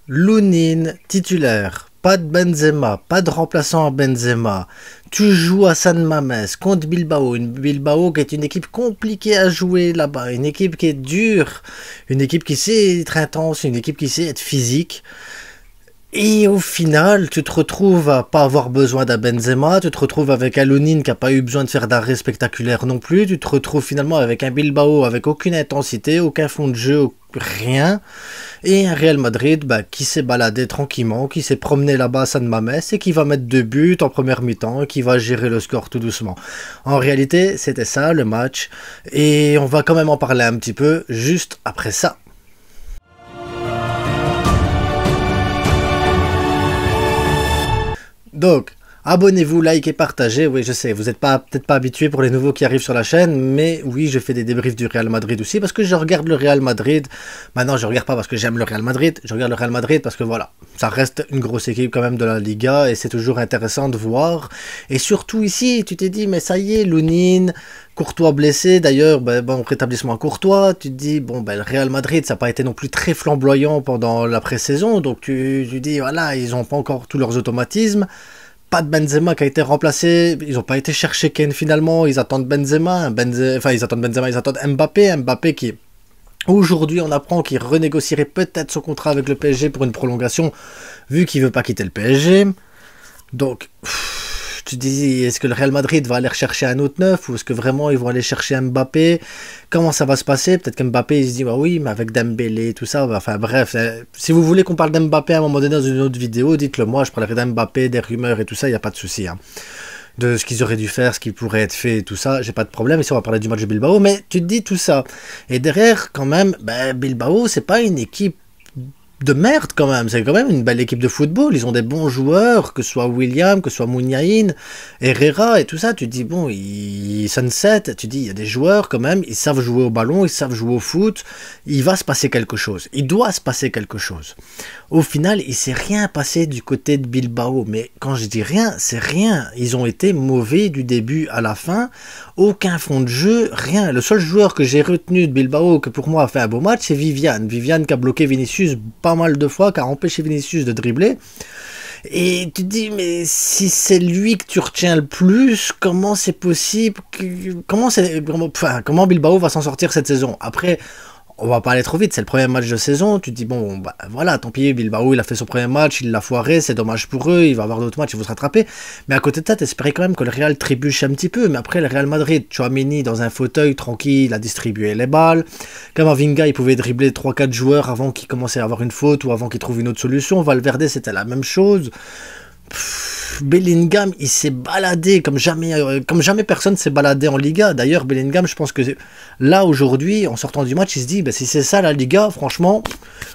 Lounine, titulaire. Pas de Benzema, pas de remplaçant à Benzema. Tu joues à San Mamés contre Bilbao. Une Bilbao qui est une équipe compliquée à jouer là-bas. Une équipe qui est dure. Une équipe qui sait être intense. Une équipe qui sait être physique. Et au final, tu te retrouves à pas avoir besoin d'un Benzema, tu te retrouves avec un Lounine qui n'a pas eu besoin de faire d'arrêt spectaculaire non plus, tu te retrouves finalement avec un Bilbao avec aucune intensité, aucun fond de jeu, rien, et un Real Madrid qui s'est baladé tranquillement, qui s'est promené là-bas à San Mamés et qui va mettre 2 buts en première mi-temps et qui va gérer le score tout doucement. En réalité, c'était ça le match, et on va quand même en parler un petit peu juste après ça. Donc, abonnez-vous, likez, partagez. Oui, je sais, vous n'êtes peut-être pas habitués pour les nouveaux qui arrivent sur la chaîne, mais oui, je fais des débriefs du Real Madrid aussi parce que je regarde le Real Madrid. Maintenant, je regarde pas parce que j'aime le Real Madrid, je regarde le Real Madrid parce que voilà, ça reste une grosse équipe quand même de la Liga et c'est toujours intéressant de voir. Et surtout ici, tu t'es dit, mais ça y est, Lounine, Courtois blessé, d'ailleurs, bon rétablissement à Courtois, tu te dis, bon, le Real Madrid, ça n'a pas été non plus très flamboyant pendant la pré-saison, donc tu dis, voilà, ils n'ont pas encore tous leurs automatismes, pas de Benzema qui a été remplacé, ils n'ont pas été chercher Kane finalement, ils attendent Benzema, ils attendent Mbappé qui, aujourd'hui on apprend qu'il renégocierait peut-être son contrat avec le PSG pour une prolongation, vu qu'il veut pas quitter le PSG, donc... Tu dis, est-ce que le Real Madrid va aller rechercher un autre neuf ou est-ce que vraiment ils vont aller chercher Mbappé? Comment ça va se passer? Peut-être qu'Mbappé il se dit, bah oui, mais avec Dembélé, tout ça, enfin bref. Si vous voulez qu'on parle d'Mbappé à un moment donné dans une autre vidéo, dites-le moi, je parlerai d'Mbappé, des rumeurs et tout ça, il n'y a pas de souci. Hein. De ce qu'ils auraient dû faire, ce qui pourrait être fait et tout ça, j'ai pas de problème. Ici on va parler du match de Bilbao, mais tu te dis tout ça. Et derrière, quand même, Bilbao, c'est pas une équipe de merde quand même, c'est quand même une belle équipe de football, ils ont des bons joueurs, que ce soit William, que ce soit Muniain, Herrera et tout ça, tu te dis bon, Sunset, tu te dis il y a des joueurs quand même, ils savent jouer au ballon, ils savent jouer au foot, il va se passer quelque chose, il doit se passer quelque chose. Au final, il s'est rien passé du côté de Bilbao, mais quand je dis rien, c'est rien, ils ont été mauvais du début à la fin, aucun fond de jeu, rien. Le seul joueur que j'ai retenu de Bilbao, que pour moi a fait un beau match, c'est Vivian qui a bloqué Vinicius pas mal de fois, qui a empêché Vinicius de dribbler. Et tu te dis, mais si c'est lui que tu retiens le plus, comment c'est possible comment Bilbao va s'en sortir cette saison? Après, on va pas aller trop vite, c'est le premier match de saison, tu te dis bon voilà, tant pis, Bilbao il a fait son premier match, il l'a foiré, c'est dommage pour eux, il va avoir d'autres matchs, ils vont se rattraper, mais à côté de ça, t'espérais quand même que le Real trébuche un petit peu, mais après le Real Madrid, Tchouaméni dans un fauteuil tranquille, a distribué les balles, Camavinga il pouvait dribbler 3-4 joueurs avant qu'il commençait à avoir une faute ou avant qu'il trouve une autre solution, Valverde c'était la même chose. Bellingham il s'est baladé comme jamais personne s'est baladé en Liga. D'ailleurs Bellingham, je pense que là aujourd'hui en sortant du match il se dit si c'est ça la Liga, franchement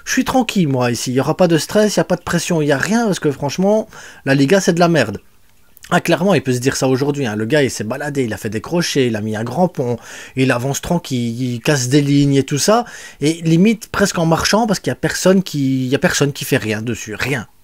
je suis tranquille moi ici, il n'y aura pas de stress, il n'y a pas de pression, il n'y a rien parce que franchement la Liga c'est de la merde. Ah, clairement, il peut se dire ça aujourd'hui. Hein. Le gars, il s'est baladé, il a fait des crochets, il a mis un grand pont, il avance tranquille, il casse des lignes et tout ça. Et limite presque en marchant parce qu'il y a personne qui fait rien dessus.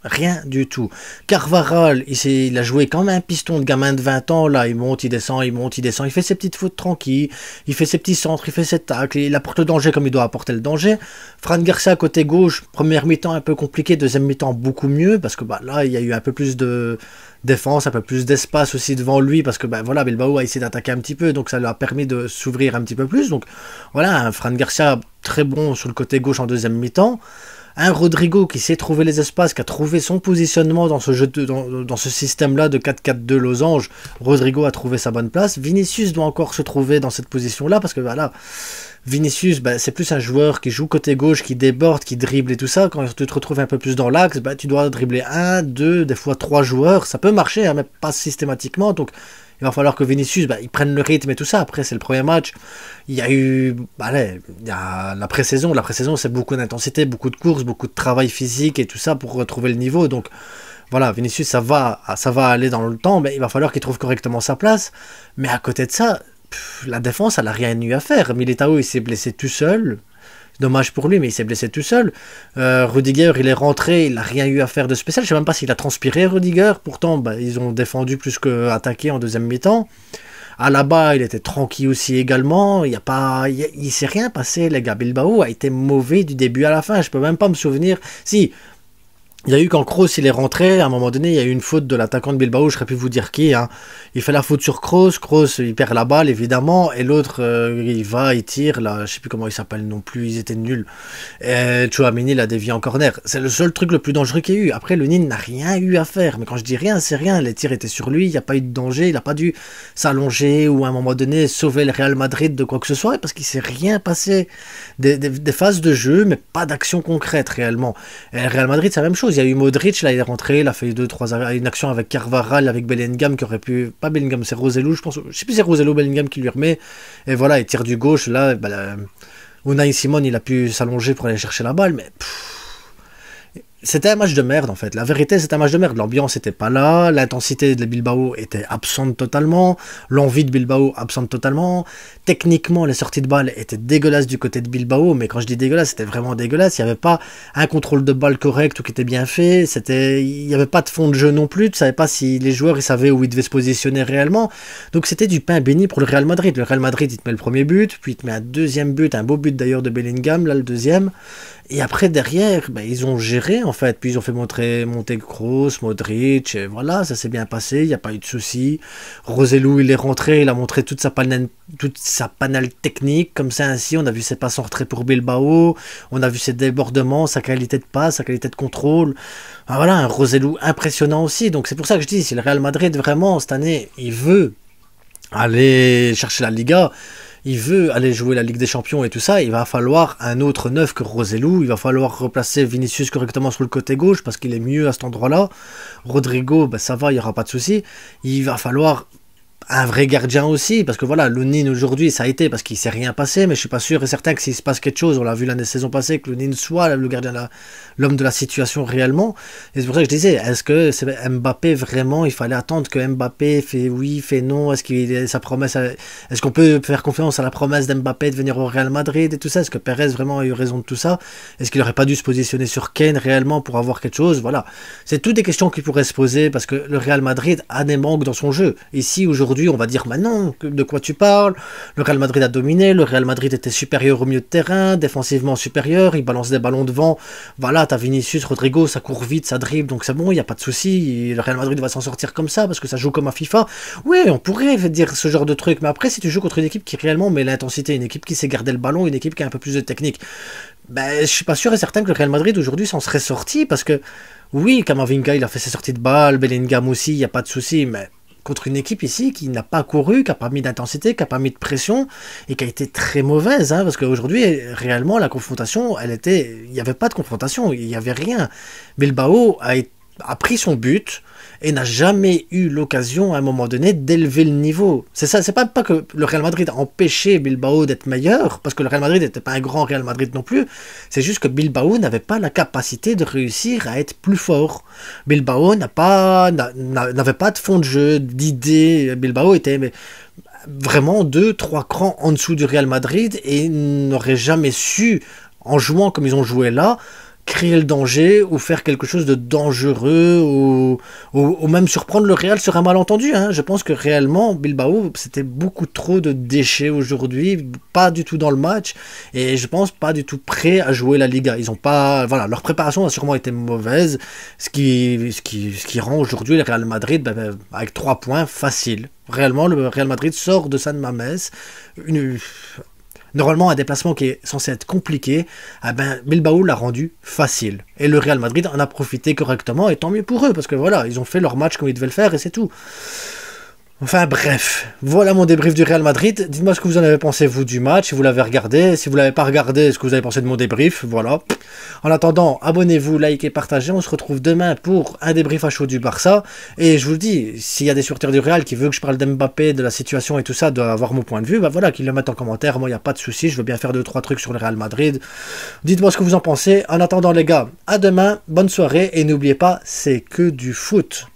Rien du tout. Carvaral, il a joué comme un piston de gamin de 20 ans, là, il monte, il descend, il fait ses petites fautes tranquilles, il fait ses petits centres, il fait ses tacles, il apporte le danger comme il doit apporter le danger. Fran Garcia, côté gauche, première mi-temps un peu compliqué, deuxième mi-temps beaucoup mieux, parce que là, il y a eu un peu plus de défense, un peu plus d'espace aussi devant lui, parce que voilà, Bilbao a essayé d'attaquer un petit peu, donc ça lui a permis de s'ouvrir un petit peu plus. Donc voilà, Fran Garcia très bon sur le côté gauche en deuxième mi-temps. Un Rodrigo qui sait trouver les espaces, qui a trouvé son positionnement dans ce jeu dans ce système-là de 4-4-2 losange. Rodrigo a trouvé sa bonne place. Vinicius doit encore se trouver dans cette position-là, parce que voilà, Vinicius, c'est plus un joueur qui joue côté gauche, qui déborde, qui dribble et tout ça. Quand tu te retrouves un peu plus dans l'axe, tu dois dribbler 1, 2, des fois 3 joueurs. Ça peut marcher, hein, mais pas systématiquement. Donc il va falloir que Vinicius il prenne le rythme et tout ça. Après, c'est le premier match. Il y a eu il y a la pré-saison. La pré-saison, c'est beaucoup d'intensité, beaucoup de courses, beaucoup de travail physique et tout ça pour retrouver le niveau. Donc voilà, Vinicius, ça va aller dans le temps, mais il va falloir qu'il trouve correctement sa place. Mais à côté de ça, la défense, elle n'a rien eu à faire. Militao, il s'est blessé tout seul. Dommage pour lui, mais il s'est blessé tout seul. Rudiger, il est rentré, il n'a rien eu à faire de spécial. Je ne sais même pas s'il a transpiré, Rudiger. Pourtant, ils ont défendu plus qu'attaqué en deuxième mi-temps. Alaba, il était tranquille aussi également. Il s'est rien passé, les gars. Bilbao a été mauvais du début à la fin. Je peux même pas me souvenir. Si, Il y a eu quand Kroos il est rentré, à un moment donné, il y a eu une faute de l'attaquant de Bilbao, je ne saurais plus vous dire qui. Hein. Il fait la faute sur Kroos, Kroos il perd la balle évidemment, et l'autre il va, il tire, là, je ne sais plus comment il s'appelle non plus, ils étaient nuls. Et Tchouaméni l'a dévié en corner. C'est le seul truc le plus dangereux qu'il y a eu. Après, le Nîmes n'a rien eu à faire, mais quand je dis rien, c'est rien. Les tirs étaient sur lui, il n'y a pas eu de danger, il n'a pas dû s'allonger ou à un moment donné sauver le Real Madrid de quoi que ce soit, parce qu'il s'est rien passé. Des phases de jeu, mais pas d'action concrète réellement. Et le Real Madrid, c'est la même chose. Il y a eu Modric, là il est rentré, il a fait une action avec Carvajal, avec Bellingham qui aurait pu. Pas Bellingham, c'est Roselu, je pense. Je sais plus si c'est Roselu Bellingham qui lui remet. Et voilà, il tire du gauche. Là, Unai Simon, il a pu s'allonger pour aller chercher la balle, mais. C'était un match de merde en fait. La vérité, c'était un match de merde. L'ambiance n'était pas là, l'intensité de Bilbao était absente totalement, l'envie de Bilbao absente totalement. Techniquement, les sorties de balles étaient dégueulasses du côté de Bilbao, mais quand je dis dégueulasse, c'était vraiment dégueulasse. Il n'y avait pas un contrôle de balle correct ou qui était bien fait. Il n'y avait pas de fond de jeu non plus. Tu savais pas si les joueurs ils savaient où ils devaient se positionner réellement. Donc c'était du pain béni pour le Real Madrid. Le Real Madrid, il te met le premier but, puis il te met un deuxième but, un beau but d'ailleurs de Bellingham, là le deuxième. Et après, derrière, ils ont géré, en fait. Puis ils ont fait monter Kroos, Modric, et voilà, ça s'est bien passé, il n'y a pas eu de soucis. Roselu, il est rentré, il a montré toute sa panelle technique, comme ça, ainsi. On a vu ses passes en retrait pour Bilbao, on a vu ses débordements, sa qualité de passe, sa qualité de contrôle. Voilà, un Roselu impressionnant aussi. Donc c'est pour ça que je dis, si le Real Madrid, vraiment, cette année, il veut aller chercher la Liga, il veut aller jouer la Ligue des Champions et tout ça, il va falloir un autre neuf que Roselu, il va falloir replacer Vinicius correctement sur le côté gauche parce qu'il est mieux à cet endroit-là. Rodrigo, ça va, il n'y aura pas de souci. Il va falloir un vrai gardien aussi, parce que voilà, Lounine aujourd'hui, ça a été parce qu'il ne s'est rien passé, mais je suis pas sûr et certain que s'il se passe quelque chose, on l'a vu l'année saison passée, que Lounine soit le gardien, l'homme de la situation réellement. Et c'est pour ça que je disais, est-ce que c'est Mbappé vraiment, il fallait attendre que Mbappé fait oui, fait non, est-ce qu'on peut faire confiance à la promesse d'Mbappé de venir au Real Madrid et tout ça, est-ce que Perez vraiment a eu raison de tout ça, est-ce qu'il n'aurait pas dû se positionner sur Kane réellement pour avoir quelque chose, voilà. C'est toutes des questions qui pourraient se poser, parce que le Real Madrid a des manques dans son jeu. Ici, aujourd'hui, on va dire, mais non, de quoi tu parles? Le Real Madrid a dominé, le Real Madrid était supérieur au milieu de terrain, défensivement supérieur, il balance des ballons devant, voilà, t'as Vinicius, Rodrigo, ça court vite, ça dribble, donc c'est bon, il n'y a pas de souci, le Real Madrid va s'en sortir comme ça, parce que ça joue comme à FIFA. Oui, on pourrait dire ce genre de truc, mais après, si tu joues contre une équipe qui réellement met l'intensité, une équipe qui sait garder le ballon, une équipe qui a un peu plus de technique, je suis pas sûr et certain que le Real Madrid aujourd'hui s'en serait sorti, parce que, oui, Camavinga, il a fait ses sorties de balle, Bellingham aussi, il n'y a pas de souci, mais contre une équipe ici qui n'a pas couru, qui n'a pas mis d'intensité, qui n'a pas mis de pression et qui a été très mauvaise, hein, parce qu'aujourd'hui, réellement, la confrontation, il n'y avait pas de confrontation, il n'y avait rien. Bilbao a pris son but et n'a jamais eu l'occasion à un moment donné d'élever le niveau. C'est ça, c'est pas que le Real Madrid a empêché Bilbao d'être meilleur, parce que le Real Madrid n'était pas un grand Real Madrid non plus, c'est juste que Bilbao n'avait pas la capacité de réussir à être plus fort. Bilbao n'avait pas de fond de jeu, d'idées. Bilbao était vraiment 2-3 crans en dessous du Real Madrid et n'aurait jamais su, en jouant comme ils ont joué là, créer le danger ou faire quelque chose de dangereux ou même surprendre le Real sur un malentendu. Hein. Je pense que réellement, Bilbao, c'était beaucoup trop de déchets aujourd'hui, pas du tout dans le match et je pense pas du tout prêt à jouer la Liga. Ils ont pas, voilà, leur préparation a sûrement été mauvaise, ce qui rend aujourd'hui le Real Madrid avec 3 points facile. Réellement, le Real Madrid sort de San Mamés, normalement, un déplacement qui est censé être compliqué, Bilbao l'a rendu facile. Et le Real Madrid en a profité correctement, et tant mieux pour eux, parce que voilà, ils ont fait leur match comme ils devaient le faire, et c'est tout. Enfin bref, voilà mon débrief du Real Madrid. Dites-moi ce que vous en avez pensé, vous, du match, si vous l'avez regardé. Si vous ne l'avez pas regardé, ce que vous avez pensé de mon débrief, voilà. En attendant, abonnez-vous, likez, partagez. On se retrouve demain pour un débrief à chaud du Barça. Et je vous le dis, s'il y a des supporters du Real qui veulent que je parle d'Mbappé, de la situation et tout ça, d'avoir mon point de vue, voilà, qu'ils le mettent en commentaire. Moi, il n'y a pas de souci, je veux bien faire 2-3 trucs sur le Real Madrid. Dites-moi ce que vous en pensez. En attendant, les gars, à demain, bonne soirée. Et n'oubliez pas, c'est que du foot.